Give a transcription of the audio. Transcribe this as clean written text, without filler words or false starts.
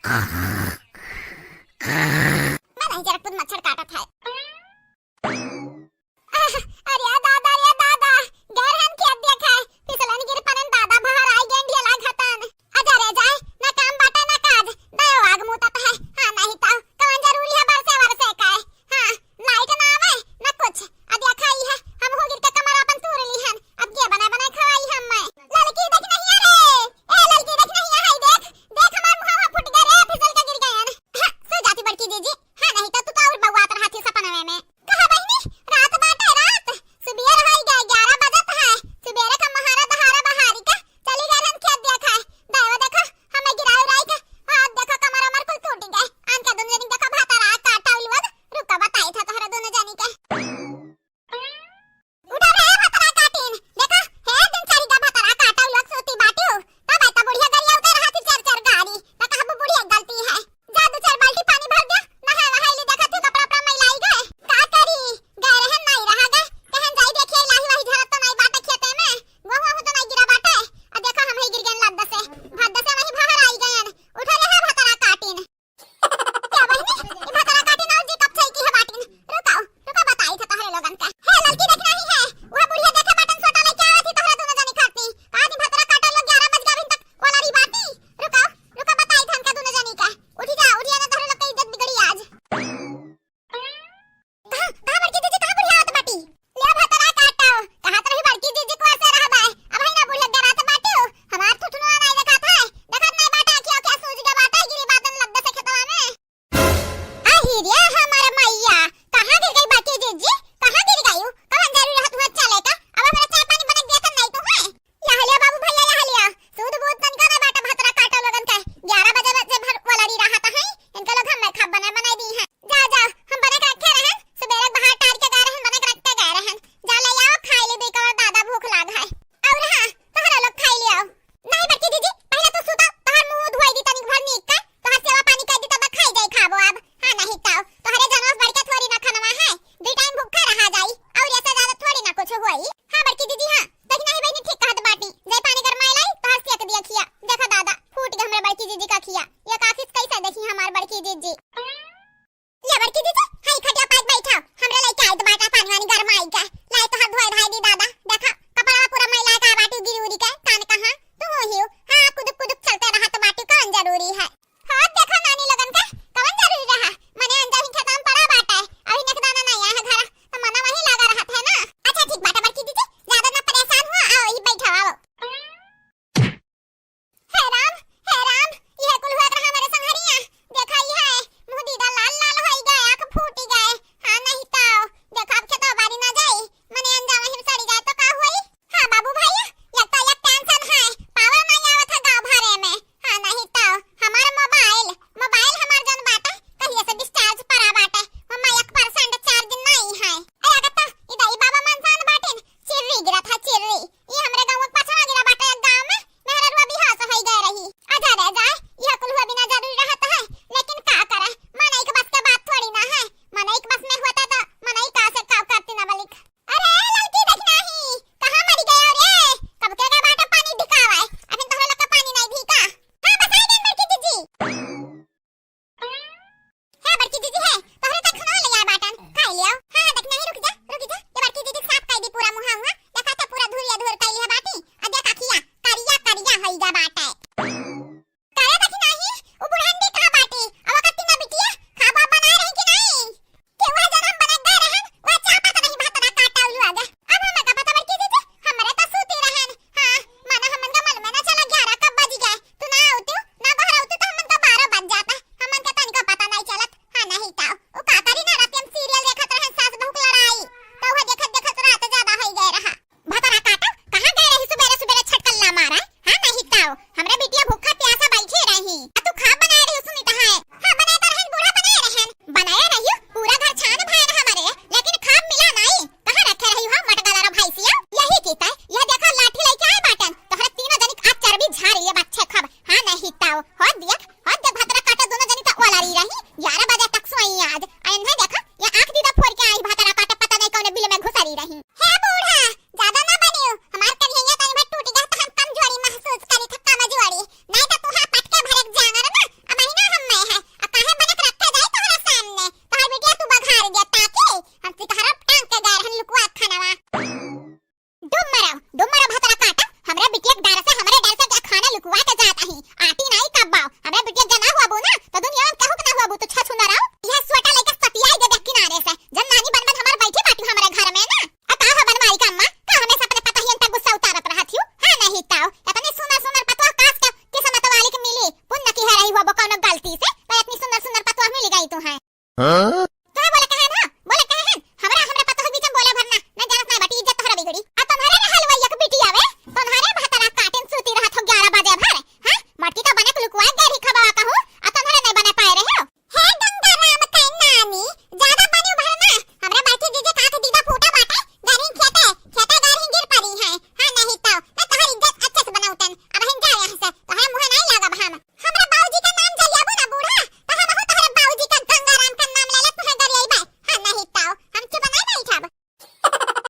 मैं नहीं जरा खुद मच्छर काटा था। अरे दादा गैरहन की अब देखा है फिसलन गिर पनन दादा बाहर आई गेंडिया लागतन आजा रे जाए ना काम बाटा ना काज दयो आग मुतत है। हां नहीं तो कौन जरूरी है बरसे का है। हां लाइट ना आवे ना कुछ अब खाई है हम हो गिर के कमर अपन तूर ली हन अब के बना खवाई हम मैं लड़की देख नहीं आ रे ए लड़की देख नहीं आ देख हमार मुंह फुट गया रे फिसल के गिर गया सो जाती बड़की जीजी। हां नहीं तो तू और बउआ तर हाथी सपना में कहा बहनी रात बाटे रात सुबह रहाई गए 11 बजत है सुबेरे का महारा दहारा बहारी का चली गए हम खेत देखा है दावा देखो हमें गिराई उड़ाई का हाथ देखो कमर अमर कुल टूट गए आन का दोनों जनी देखो भाता रात काटा उलवद रुका बताई था तोहरा दोनों जनी का उठा रे भाता काटीन देखो है दिन सारी का भाता काटा उलवद सोती बाटियो तब आता बुढ़िया गरिया उतर हाथी चर गाड़ी ना कहा बुढ़िया गलती है जा दो चार बाल्टी पानी भर दे नहा वहाई ले देखा तू कपड़ा अपना मैलाई गए का करी गए रहन नहीं रहा गए कहन जाई देखिए लाही वाही झरत तो नहीं बाटे खेते में गहुआ हो तो नहीं गिरा बाटे आ देखो हम ही गिर गए लद्द से वही बाहर आई गए उठा ले है भतरा काटीन क्या बहनी ये भतरा काटीन और जी कब छई की है बाटीन रुका बताई था तोहरे लोगन का है लड़की देखना ही है वह बुढ़िया देखे बाटन सोटा लेके आती तोहरा दोनों जनी खाती आदि भतरा काटा लोग 11 बज गए तक वाला री बाटी रुका बताई था हमका दोनों जनी का उठिया ना तोहरे लोग की इज्जत बिगड़ी आज कहां बड़की जीजी कहां बुढ़िया आवत बाटी ले भतरा काटो कहां तरही बड़की जीजी को ऐसे रह बाय अब है ना बुढ़िया डरात बाटियो हमार थुथुनो नहीं देखा था देखत नहीं बाटा क्या सूझ गया बाटा गिरी बादन लद्द से खेतवा में आहिरिया हमारे मैया कहां गिर गई बाटी जीजी कहां गिर गई कहां जरूर हाथ हाथ चले का अब मेरा चाय पानी बना दिया नहीं तो है या हलिया बाबू भैया या हलिया सूद बहुत तनका ना बाटा भतरा काटो लोगन का 11 बजे से भर वाला री रहा था है इनका लोग हम खा बनाई दी है जा हम बना के रखे रहन सुबेरे बाहर टार के गए रहन बना के रखते गए रहन जा ले आओ खाई ले देकर दादा भूख लाग है और हां तोहरा लोग खाई ले आओ नहीं बच्ची दीदी पहले तो सुता तोहर मुंह धोई दी तनिक भर नीक का तोहर सेवा पानी कर दी तब खाई जाई खाबो अब हां नहीं तो तोहरे जनोस बढ़ के थोड़ी ना खानवा है 2 टाइम भूखा रहा जाई और ऐसा ज्यादा थोड़ी ना कुछ होई। हां बच्ची दीदी हां देखना ही बहनी ठीक कहत बाटी जय पानी गरमाई लाई तोहर सेक दिया खिया देखा दादा फूट गए हमरे बड़की जीजी का खिया ये काफी कैसा देखी हमार बड़की जीजी ले बड़की जीजी हाई खटिया पास बैठा हमरा लेके आई तो बाटा पानी वानी गरमाई का लाई तो हाथ धोए भाई दी दादा देखा कपड़ा पूरा मैला का बाटी गिरी उरी का कान कहां तू हो हियो हां कुदुक चलते रहा तो बाटी कौन जरूरी है हाथ देखा नानी लगन का कौन जरूरी रहा मने अंजाही खत्म पड़ा बाटा अभी नकदाना नहीं है घर तो मना वही लगा रहा था ना। अच्छा ठीक बाटा बड़की जीजी ज्यादा ना परेशान हुआ आओ ही बैठा आओ हे राम ये कुल हुआ रहा मेरे संगरिया देखा ही है मुंह दीदा लाल होई गए आंख फूटी गए हां नहीं तो देखा अब खेतो बारी ना जाई मने अंजा वही सड़ी जाए तो का हुई। हां बाबू भैया एक टेंशन है पावर नहीं आवत है गांव भरे में हां नहीं तो हमार मोबाइल हमार जन बाटा कहिए से डिस्चार्ज पड़ा बाटा मम्मा 1% चार्ज नहीं है अरे कत्ता इदाई बाबा मनसान बाटिन चिर्री गिरा था चिर्री ये हमरे गांव में पछा गिरा बाटा एक गांव में मेहरा रुआ बिहार से होई गए रही आजा रे जाए यह कुल हुआ बिना जरूरी रहता है लेकिन का करे मन एक बस के बात थोड़ी ना है मन एक बस में होता तो मन एक का से का करती ना बलिक अरे लड़की देखना ही कहां मरी गया रे कब के बाटा पानी ढिकावा है अभी तोहरा लोग का पानी नहीं ढिका हां बताई देन बड़की जीजी है बड़की जीजी है तोहरे तक खाना ले आ बाटन खाई लियो हां देखना ही रुक जा ये बड़की जीजी साफ कर दी पूरा मुंह हुआ देखा था पूरा धुरिया धुर कैली है बाटी आ देखा खिया करिया होई जा बाटा करे देखी नहीं वो बुढ़ान दे कहां बाटी अब कत्ती ना बिटिया खाबा बना रही कि नहीं के वह जन्म बना गए रहन वह चापा तो नहीं भात ना काटा उलू आगे अब हमें का पता बड़की जीजी हमरे तो सूती रहन हां माना हमन का मल में ना चला 11 कब बज गए तू ना आउती ना बाहर आउती तो हमन का 12 बज जाता हमन का तनिक पता नहीं चलत हां नहीं तो ओ का करी ना रात में सीरियल देखत रहन सास बहू की लड़ाई तो वह देखत रात ज्यादा हो गए रहा भतरा काटा कहां गए रही सुबेरे छटकल्ला मारा हां नहीं तो हमरे हुआ के जाता ही